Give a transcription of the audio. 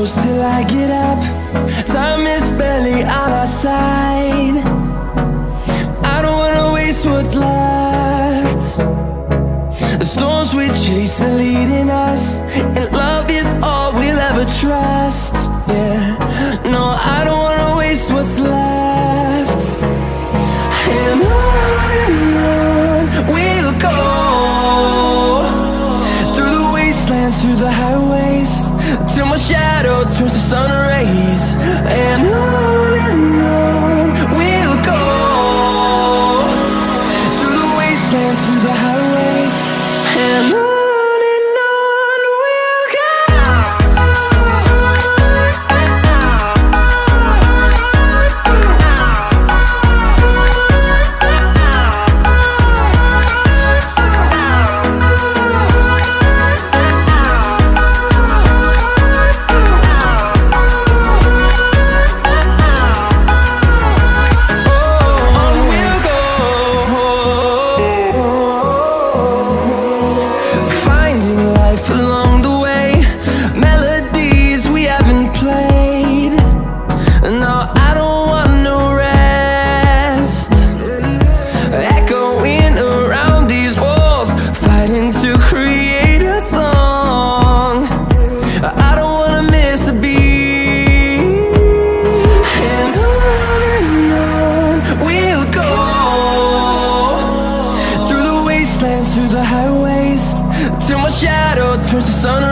close till I get up. Time is barely on our side. I don't wanna waste what's left. The storms we chase are leading us, and love is all we'll ever trust. Yeah, no, I don't wanna waste what's left. And on we'll go, through the wastelands, through the highways, till my shadow turns to sun rays. And on we'll go, through the wastelands, through the highways, and on. Through the highways, till my shadow turns to sun